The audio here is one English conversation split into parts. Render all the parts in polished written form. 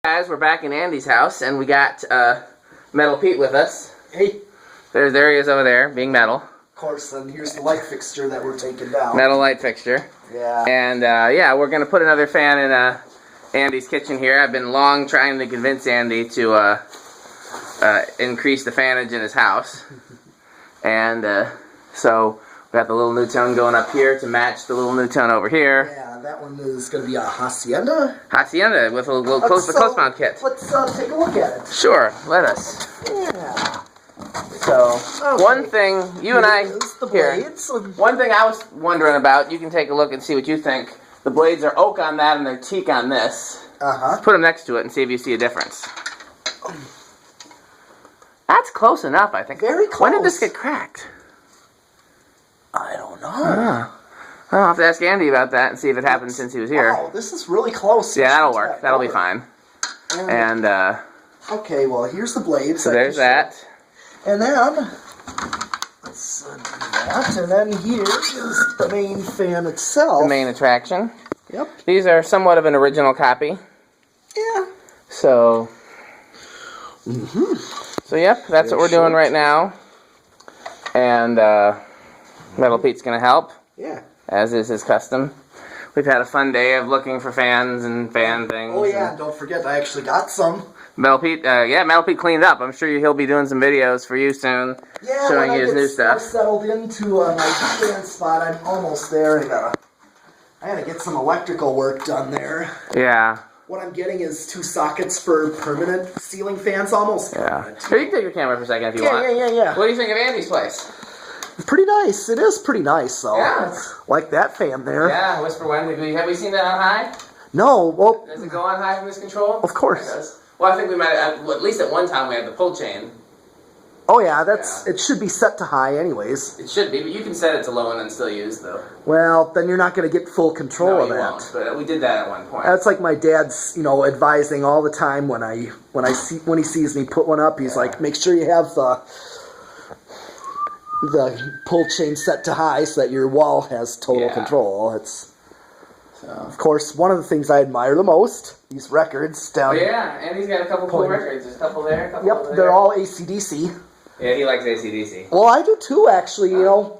Guys, we're back in Andy's house, and we got Metal Pete with us. Hey. There he is over there, being metal. Of course, then here's the light fixture that we're taking down. Metal light fixture. Yeah. And yeah, we're going to put another fan in Andy's kitchen here. I've been long trying to convince Andy to increase the fanage in his house. And so we got the little Nutone going up here to match the little Nutone over here. Yeah, that one is going to be a Hacienda. Hacienda with a little close mount kit. Let's take a look at it. Sure, let us. Yeah. So, okay. One thing, you and I, here, one thing I was wondering about, you can take a look and see what you think. The blades are oak on that and they're teak on this. Let's put them next to it and see if you see a difference. That's close enough, I think. Very close. When did this get cracked? I don't know. I'll have to ask Andy about that and see if it happened since he was here. Wow, this is really close. Yeah, that'll work. That'll be fine. And okay, well, here's the blades. So there's that. And then, let's do that. And then here is the main fan itself. The main attraction. Yep. These are somewhat of an original copy. Yeah. So, so yep, that's what we're doing right now. And Metal Pete's going to help. Yeah. As is his custom. We've had a fun day of looking for fans and fan things. Oh yeah, don't forget I actually got some. Metal Pete, yeah, Metal Pete cleaned up. I'm sure he'll be doing some videos for you soon, showing you his new stuff. I settled into my fan spot. I'm almost there. I gotta get some electrical work done there. Yeah. What I'm getting is 2 sockets for permanent ceiling fans, almost. Yeah. Here, you can take your camera for a second if you want. Yeah. What do you think of Andy's place? Pretty nice. It is pretty nice, though. Yeah. Like that fan there. Yeah, Whisper Wind. Have we seen that on high? No. Well. Does it go on high from this control? Of course. It does. Well, I think we might have, at least at one time we had the pull chain. Oh yeah, it should be set to high anyways. It should be, but you can set it to low and then still use though. Well, then you're not going to get full control of that. Won't, but we did that at one point. That's like my dad's, advising all the time when he sees me put one up. He's like, make sure you have the pull chain set to high so that your wall has total control. Of course, one of the things I admire the most, these records down here. Yeah, and he's got a couple cool records. There's a couple there, a couple over there. They're all AC/DC. Yeah, he likes AC/DC. Well, I do too, actually,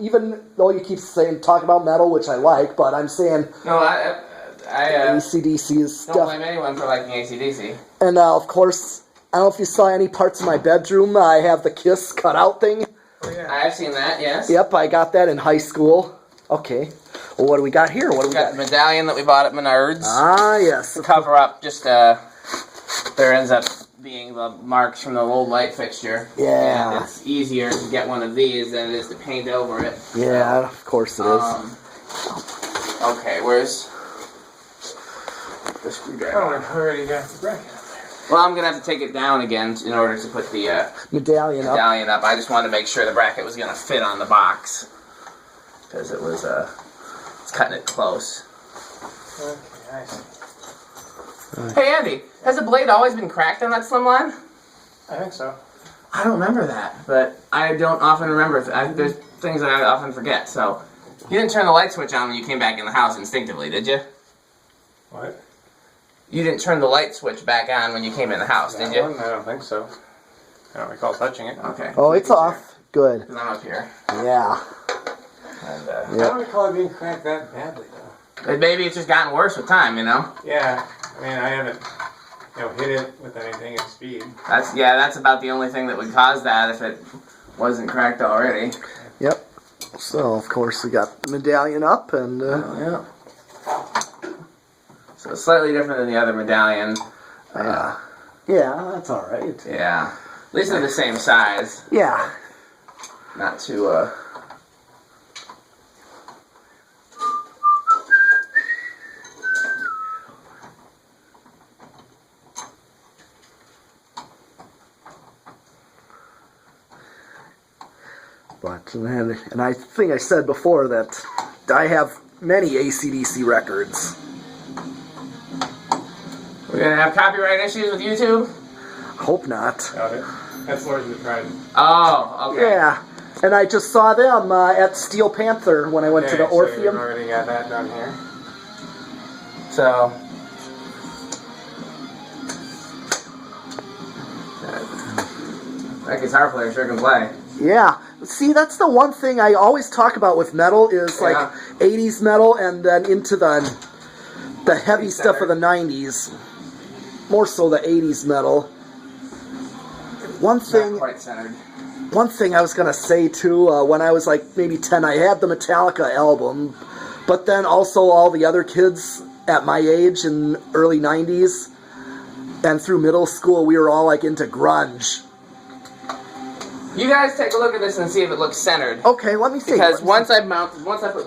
even though you keep talking about metal, which I like, but I'm saying... No, I AC/DC is don't blame anyone for liking AC/DC. And, of course, I don't know if you saw any parts of my bedroom. I have the Kiss cutout thing. Oh, yeah. I've seen that, yes. Yep, I got that in high school. Okay. Well, what do we got here? What do we got? The medallion that we bought at Menards. Ah, yes. To cover up, just, there ends up being the marks from the old light fixture. Yeah. And it's easier to get one of these than it is to paint over it. Yeah, of course it is. Okay, where's the screwdriver? Oh, I've already got the bracket up there. Well, I'm going to have to take it down again in order to put the medallion up. I just wanted to make sure the bracket was going to fit on the box. Because it was, it's cutting it close. Okay, I see. Hey, Andy, has the blade always been cracked on that slimline? I think so. I don't remember that, but I don't often remember. There's things that I often forget, so... You didn't turn the light switch on when you came back in the house instinctively, did you? What? You didn't turn the light switch back on when you came in the house, did you? I don't think so. I don't recall touching it. Okay. Oh, it's off. Good. Because I'm up here. Yeah. And, I don't recall it being cracked that badly, though. Maybe it's just gotten worse with time, Yeah. I mean, I haven't, hit it with anything at speed. That's about the only thing that would cause that if it wasn't cracked already. Yep. So, of course, we got the medallion up, and... yeah. So, slightly different than the other medallion. Yeah, that's alright. Yeah. At least they're the same size. Yeah. Not too, But, and I think I said before that I have many AC/DC records. We're going to have copyright issues with YouTube? Hope not. Got it. That's Lord's Pride. Oh, okay. Yeah. And I just saw them at Steel Panther when I went to the Orpheum. So we've already got that done here. So, That guitar player sure can play. Yeah. See, that's the one thing I always talk about with metal is like 80s metal and then into the heavy stuff of the 90s. More so the 80s metal. One thing... Not quite centered. One thing I was going to say, too, when I was like maybe 10, I had the Metallica album, but then also all the other kids at my age in early 90s and through middle school, we were all like into grunge. You guys take a look at this and see if it looks centered. Okay, let me see. Because once I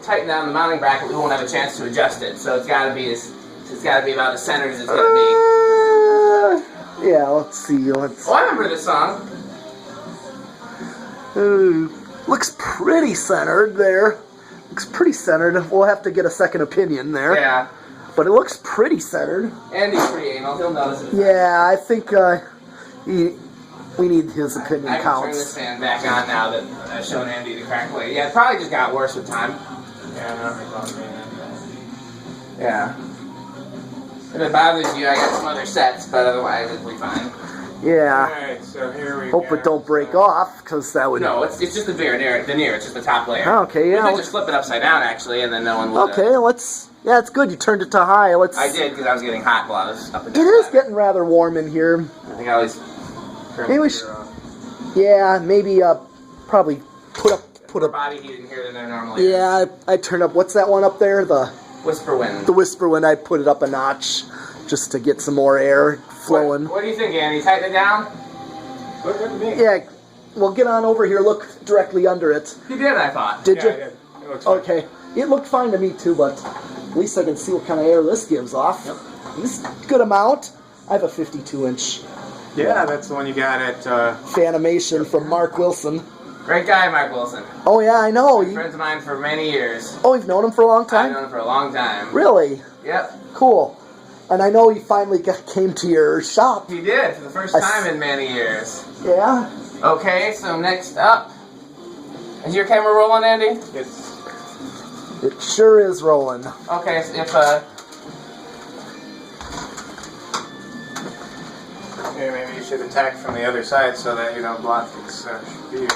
tighten down the mounting bracket, we won't have a chance to adjust it. So it's got to be about as centered as it's going to be. Yeah, let's see. Oh, I remember this song. Looks pretty centered there. Looks pretty centered. We'll have to get a second opinion there. Yeah. But it looks pretty centered. Andy's pretty anal. He'll notice it. Yeah, I think we need his opinion I can counts. turn this fan back on now that I've shown Andy the correct way. Yeah, it probably just got worse with time. Yeah, not recalling me. Yeah. If it bothers you, I got some other sets, but otherwise it'll be fine. Yeah. Alright, so here we Hope go. it don't break off, because that would... No, it's just the veneer. It's just the top layer. Okay, yeah. You could just flip it upside down, actually, and then no one would... Okay, let's... Yeah, it's good. You turned it to high. Let's... I did, because I was getting hot while I was up and It down. is getting rather warm in here. I think I always... Maybe we should... Yeah, maybe, probably put up... body heat in here than there normally is. Yeah, I turned up... What's that one up there? The... Whisper wind. The whisper wind. I'd put it up a notch, just to get some more air flowing. What do you think, Andy? Tighten it down? Look at me. Yeah, well, get on over here. Look directly under it. You did, I thought. Did Yeah, you? I did. It looks fine. Okay. It looked fine to me, too, but at least I can see what kind of air this gives off. Yep. This is a good amount. I have a 52-inch Yeah, that's the one you got at... Fanimation from Mark Wilson. Great guy, Mark Wilson. Oh, yeah, I know. Friends of mine for many years. Oh, you've known him for a long I've time? known him for a long time. Really? Yep. Cool. And I know he finally came to your shop. He did, for the first time in many years. Yeah? Okay, so next up... Is your camera rolling, Andy? It sure is rolling. Okay, so if, Yeah, maybe you should attack from the other side so that you don't block its view.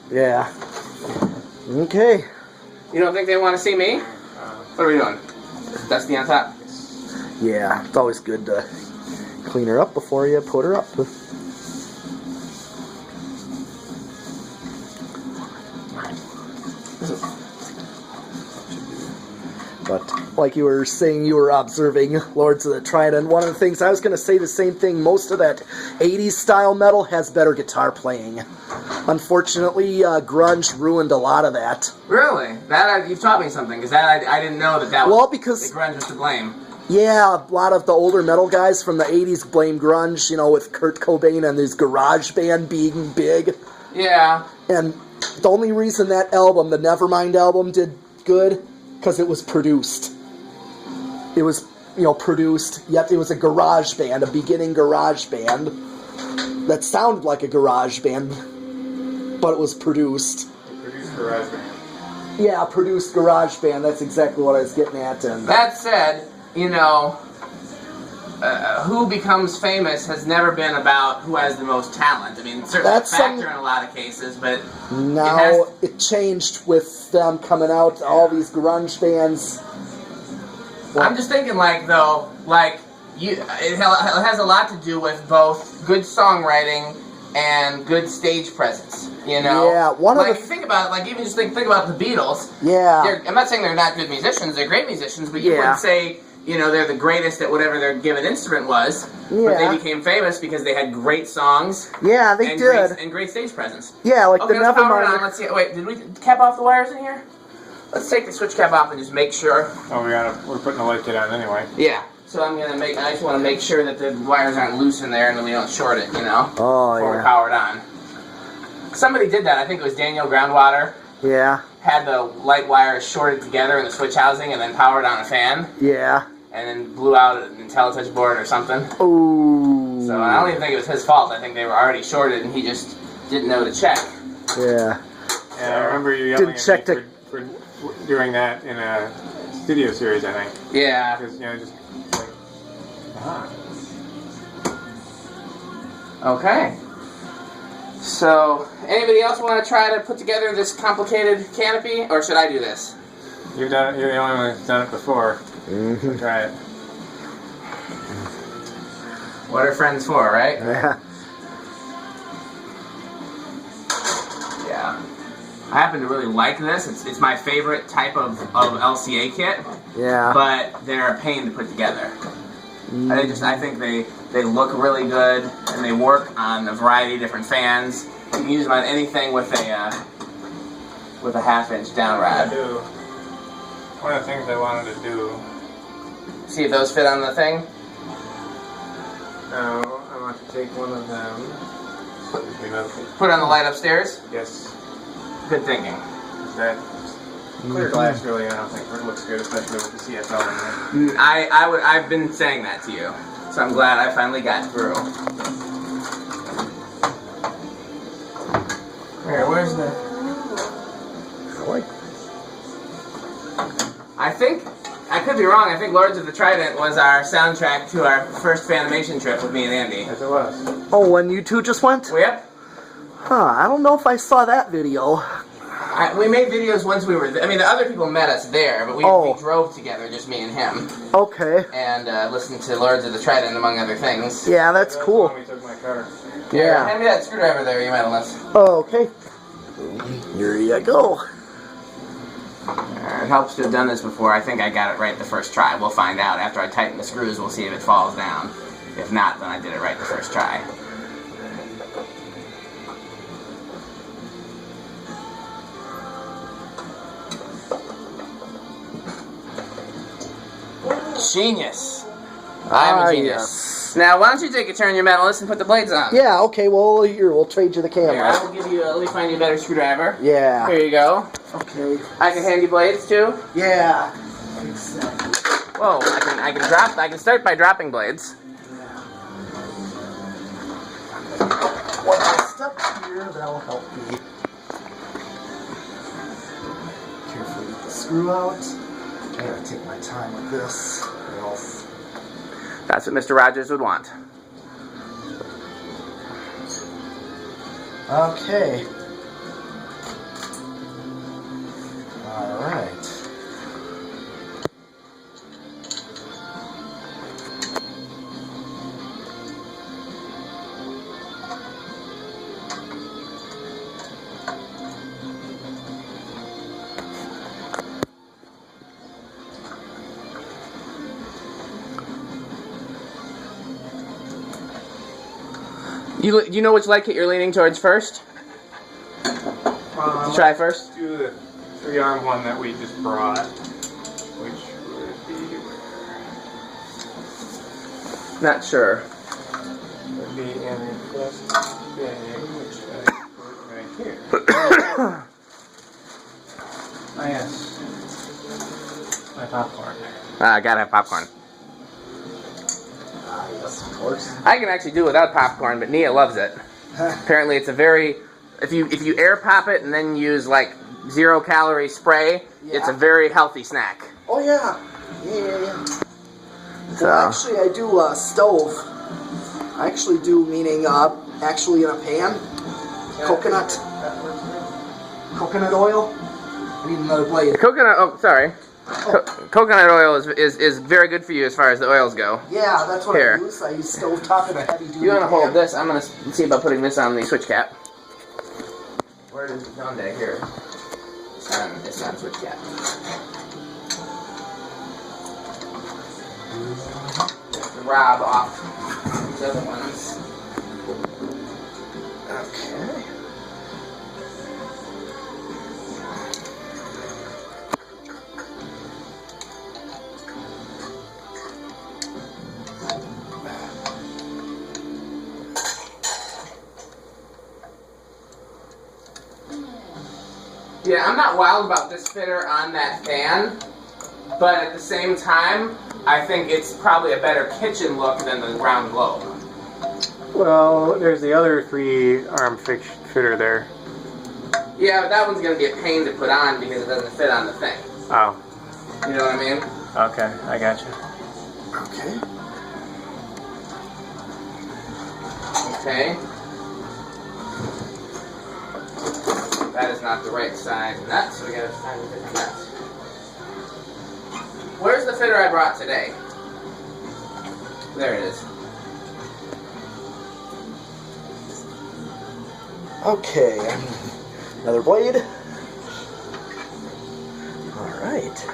Yeah. Okay. You don't think they want to see me? What are we doing? Dusty on top? Yeah, it's always good to clean her up before you put her up. But like you were saying, you were observing Lords of the Trident. One of the things I was going to say the same thing. Most of that 80s style metal has better guitar playing. Unfortunately, grunge ruined a lot of that. Really? You've taught me something, because I didn't know that was... Well, because... The grunge was to blame. Yeah, a lot of the older metal guys from the 80s blame grunge, you know, with Kurt Cobain and his garage band being big. Yeah. And the only reason that album, the Nevermind album, did good, because it was produced. It was, produced, yet it was a garage band, a beginning garage band, that sounded like a garage band, but it was produced. Produced garage band. Yeah, produced garage band, that's exactly what I was getting at. And That said, who becomes famous has never been about who has the most talent. I mean, certainly That's a factor in a lot of cases, but... Now it changed with them coming out, all these grunge bands. I'm just thinking, it has a lot to do with both good songwriting and good stage presence, Yeah, if you think about it, even just think about the Beatles. Yeah. I'm not saying they're not good musicians, they're great musicians, but you wouldn't say, they're the greatest at whatever their given instrument was. Yeah. But they became famous because they had great songs. Yeah, they did. And great stage presence. Yeah, like Okay, the let's power it on. Nevermind. Let's see. Wait, did we cap off the wires in here? Let's take the switch cap off and just make sure. Oh, we're putting the light kit on anyway. Yeah. So I just want to make sure that the wires aren't loose in there and that we don't short it, Oh, before we power it on. Somebody did that. I think it was Daniel Groundwater. Yeah. Had the light wires shorted together in the switch housing and then powered on a fan. Yeah. And then blew out an IntelliTouch board or something. Ooh. So I don't even think it was his fault. I think they were already shorted and he just didn't know to check. Yeah. Yeah, I remember you yelling Didn't check at me for doing that in a studio series, I think. Yeah. Because, just like, Okay. So, anybody else want to try to put together this complicated canopy, or should I do this? You've done it. You're the only one who's done it before. So try it. What are friends for, right? Yeah. Yeah. I happen to really like this. It's my favorite type of LCA kit, Yeah. but they're a pain to put together. I think they look really good, and they work on a variety of different fans. You can use them on anything with a 1/2-inch down I rod. do. One of the things I wanted to do. See if those fit on the thing. Now I want to take one of them. Put it on the light upstairs. Yes. Good thinking. That clear glass really, I don't think it looks good, especially with the CFL in there. I've been saying that to you, so I'm glad I finally got through. Where's the? I think I could be wrong. I think Lords of the Trident was our soundtrack to our first Fanimation trip with me and Andy. Yes, it was. Oh, when you two just went? Yep. Huh, I don't know if I saw that video. We made videos once we were. I mean, the other people met us there, but we drove together, just me and him, Okay. and listened to Lords of the Trident among other things. Yeah, that's cool. When we took my car. Yeah. Hand me that screwdriver there, you Metalness. Oh, okay. Here you go. It helps to have done this before. I think I got it right the first try. We'll find out. After I tighten the screws, we'll see if it falls down. If not, then I did it right the first try. Genius. I'm a genius. Yes. Now, why don't you take a turn, your Metalness, and put the blades on? Yeah, okay, well, here, we'll trade you the Here, camera. I will give you. Let me find you a better screwdriver. Yeah. Here you go. Okay. I can hand you blades too. Yeah. Exactly. Whoa! I can drop. I can start by dropping blades. One more step here, that'll help me. Carefully get the screw out. I gotta take my time with this. or else- That's what Mr. Rogers would want. Okay. Alright. You know which leg kit you're leaning towards first? Try first. Let's do the 3-arm one that we just brought, which would be Not sure. would be in the first bag, which I put right here. Oh yes, my popcorn. I gotta have popcorn. Yes, of course. I can actually do without popcorn, but Nia loves it. Apparently, it's a very if you air pop it and then use like 0-calorie spray, it's a very healthy snack. Oh yeah. Yeah. So Well, actually, I do stove. I actually do, meaning actually in a pan. Coconut oil. I need another blade. the coconut. Oh, sorry. Coconut oil is very good for you as far as the oils go. Yeah, that's what Here. I use. I use stovetop in a heavy duty. You want to pan. hold this? I'm gonna see about putting this on the switch cap. Where is it on there? Here. It's on switch cap. The Rob off these other ones. Okay. Yeah, I'm not wild about this fitter on that fan, but at the same time, I think it's probably a better kitchen look than the round globe. Well, there's the other 3-arm fitter there. Yeah, but that one's going to be a pain to put on because it doesn't fit on the thing. Oh, You know what I mean? okay, I got you. Okay. Okay. that is not the right size nut, so we gotta find a different nut. Where's the fitter I brought today? There it is. Okay, another blade. All right.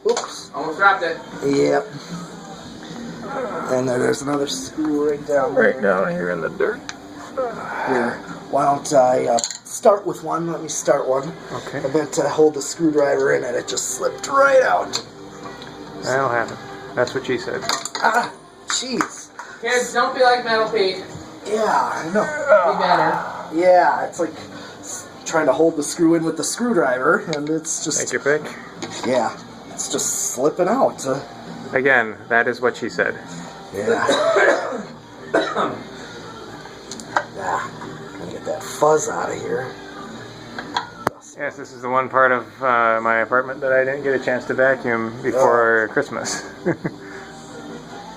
Oops. Almost dropped it. Yep. And then there's another screw right down there. Right down here in the dirt. Here. Why don't I start with one? Let me start one. Okay. I meant to hold the screwdriver in and it just slipped right out. That'll happen. That's what she said. Ah, jeez. Kids, don't be like Metal Pete. Yeah, I know. Be better. Yeah, it's like trying to hold the screw in with the screwdriver, and it's just... Take your pick. Yeah, it's just slipping out. Again, that is what she said. Yeah. Yeah, gotta get that fuzz out of here. Yes, this is the one part of my apartment that I didn't get a chance to vacuum before Christmas.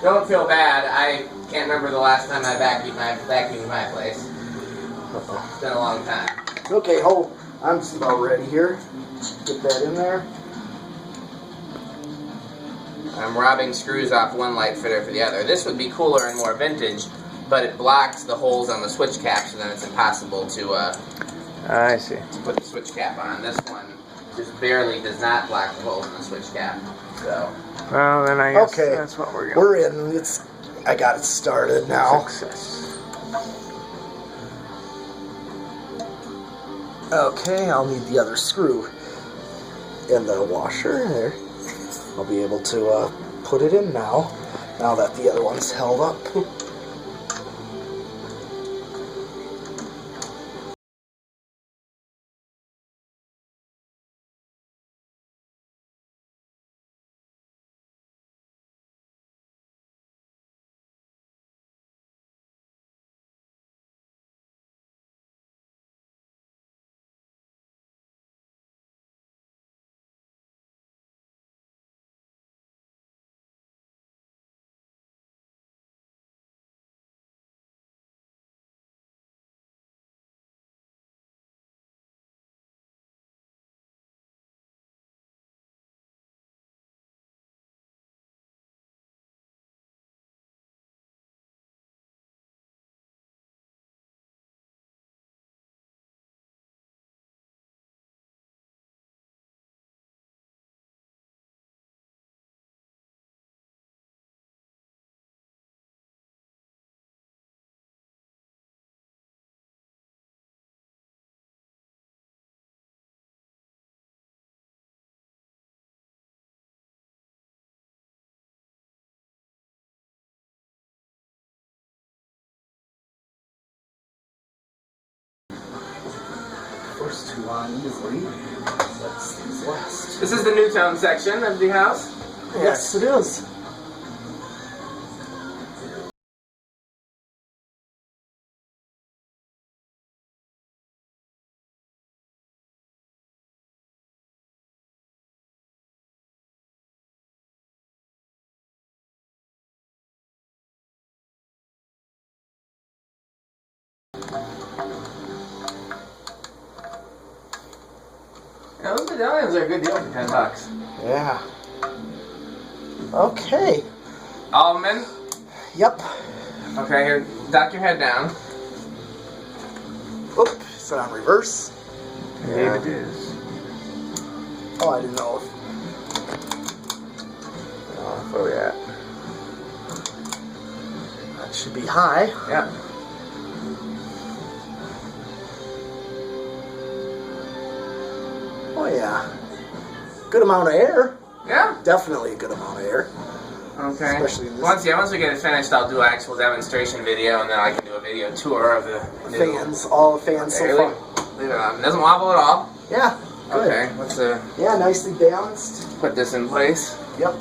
Don't feel bad. I can't remember the last time I vacuumed my place. It's been a long time. Okay, hold. I'm just about ready here. Get that in there. I'm robbing screws off one light fitter for the other. This would be cooler and more vintage, but it blocks the holes on the switch cap, so then it's impossible to I see. put the switch cap on. This one just barely does not block the holes in the switch cap. So, Well, then I guess Okay, that's what we're going. we're in. I got it started now. Success. Okay, I'll need the other screw in the washer there. I'll be able to put it in now that the other one's held up. First two on easily. That's these last. this is the Nutone section of the house. Yes, it is. Yeah, those medallions are a good deal for $10. Yeah. Okay. Almond. Yep. Okay, here, duck your head down. Oop, is it on reverse? Indeed it is. Oh, I didn't know if... Oh, yeah. That should be high. Yeah. Oh, yeah. Good amount of air. Yeah. Definitely a good amount of air. Okay. Especially in this- Once we get it finished, I'll do an actual demonstration video, and then I can do a video tour of the new- Fans, all the fans Okay, so far. leave it on. It doesn't wobble at all. Yeah, good. Okay. Let's Yeah, nicely balanced. put this in place. Yep.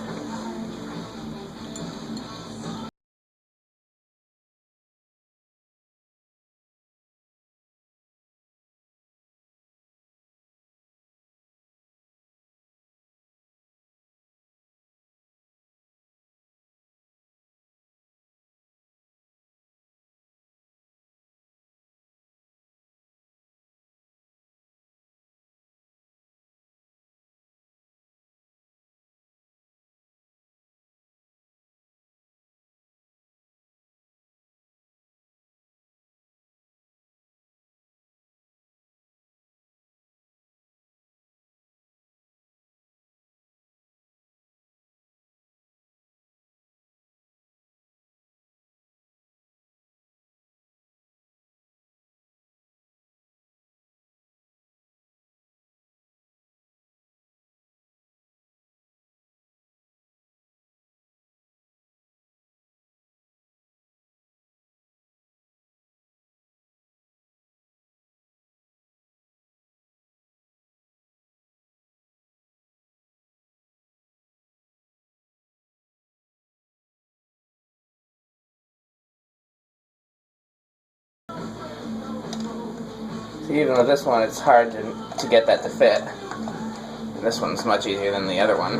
Even with this one, it's hard to get that to fit. And this one's much easier than the other one.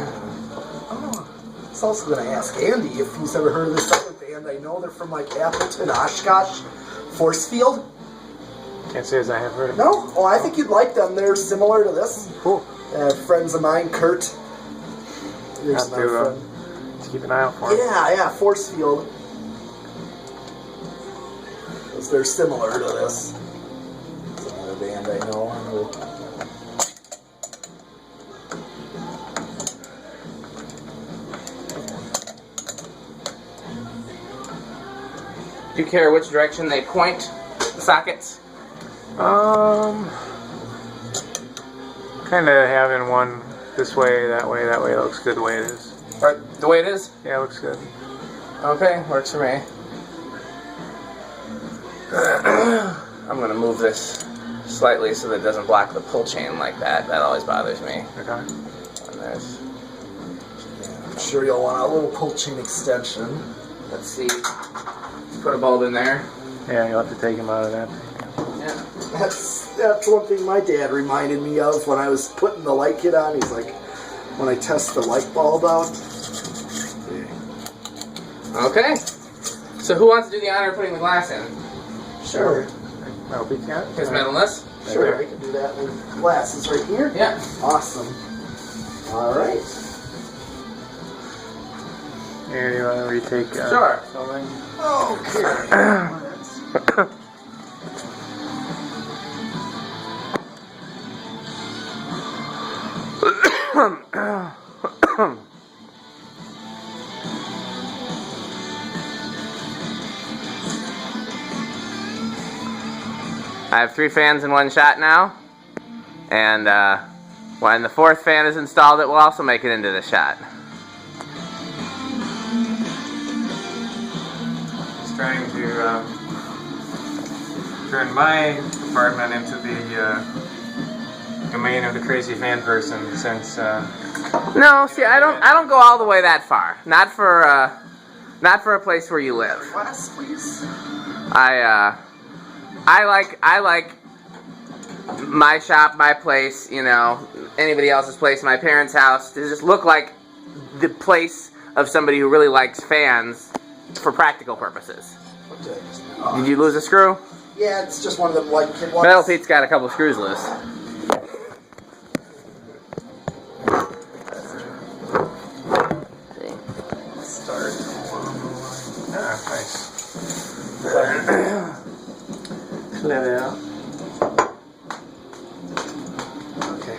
Oh, I was also going to ask Andy if he's ever heard of this other band. I know they're from like Appleton, Oshkosh, Forcefield. Can't say as I have heard of No? Oh, I think you'd like them. They're similar to this. Cool. Friends of mine, Kurt. Here's Have another friend. to keep an eye out for them. Yeah, Forcefield. They're similar to this. It's another band I know. Do you care which direction they point the sockets? Kind of having one this way, that way, that way looks good the way it is. Or the way it is? Yeah, it looks good. Okay, works for me. I'm going to move this slightly so that it doesn't block the pull chain like that. That always bothers me. Okay. And there's, I'm sure you'll want a little pull chain extension. let's see. Let's put a bulb in there. Yeah, you'll have to take him out of that. Yeah. That's one thing my dad reminded me of when I was putting the light kit on. He's like, when I test the light bulb out. Okay. So who wants to do the honor of putting the glass in? Sure. That'll be good. His Metalness? Sure, I can do that. And glasses right here. Yeah. Awesome. All right. Here, you want to retake Sure. something? Okay. I have 3 fans in one shot now, and when the 4th fan is installed, it will also make it into the shot. Just trying to turn my apartment into the domain of the crazy fan person, since No, see, I don't go all the way that far. Not for a place where you live. Glass, please. I like my shop, my place, you know, anybody else's place, my parents' house, to just look like the place of somebody who really likes fans for practical purposes. Did you lose a screw? Yeah, it's just one of them light kit ones. Metal Pete's got a couple screws loose. Start. ah, nice. Clear it out. Okay.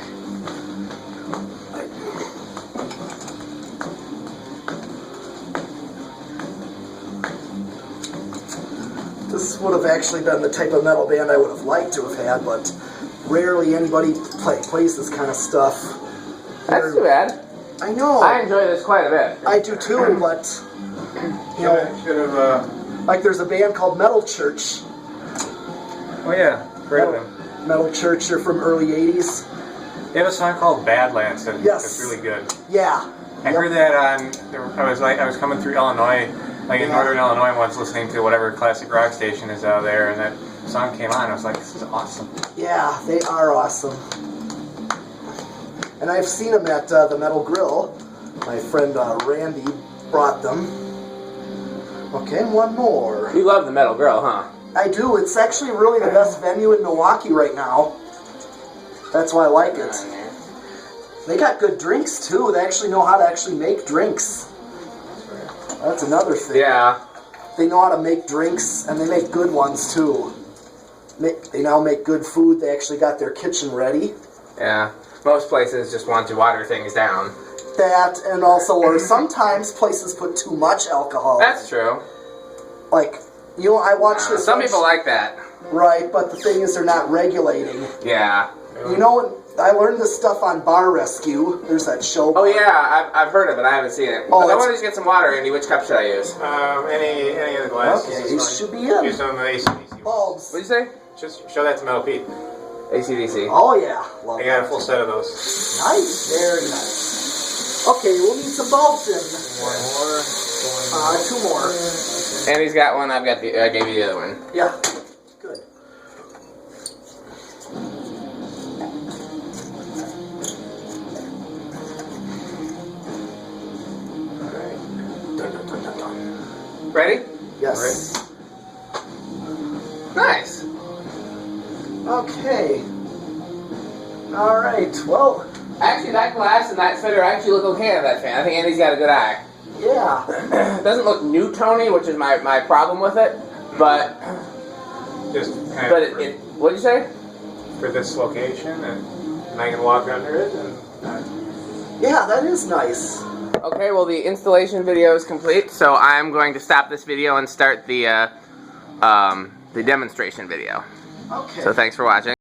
This would have actually been the type of metal band I would have liked to have had, but rarely anybody plays this kind of stuff. That's too bad. I know. I enjoy this quite a bit. I do too, but you know, Should have. like there's a band called Metal Church. Oh yeah, great of them. Metal Church, they're from early '80s. They have a song called Badlands, and Yes. it's really good. Yeah. I heard that on. I was coming through Illinois, like in northern Illinois once, listening to whatever classic rock station is out there, and that song came on. I was like, this is awesome. Yeah, they are awesome. And I've seen them at the Metal Grill. My friend Randy brought them. Okay, and one more. You love the Metal Girl, huh? I do. It's actually really the best venue in Milwaukee right now. That's why I like it. They got good drinks too. They actually know how to actually make drinks. That's another thing. Yeah. They know how to make drinks, and they make good ones too. They now make good food. They actually got their kitchen ready. Yeah. Most places just want to water things down. That, and also, or sometimes places put too much alcohol. That's true. Like, you know, I watched this. Some people like that. Right, but the thing is, they're not regulating. Yeah. You know, I learned this stuff on Bar Rescue. There's that show. Oh yeah, I've heard of it. I haven't seen it. Oh, I want to just get some water, Andy. Which cup should I use? Any of the glasses. Okay, is you fine. should be in. Use some of the ACDC. Bulbs. What'd you say? Just show that to Metal Pete. AC/DC. Oh yeah, love I got a that. full set of those. Nice, very nice. Okay, we'll need some bulbs in. One more. 2 more. Andy's got one. I gave you the other one. Yeah, good. Yes. Nice. Okay. All right. Well. Actually, that glass and that fitter actually look okay on that fan. I think Andy's got a good eye. Yeah. It doesn't look Nutone, which is my problem with it, but Just kind of what'd you say? for this location, and I can walk under it. And Yeah, that is nice. Okay, well the installation video is complete, so I'm going to stop this video and start the demonstration video. Okay. So thanks for watching.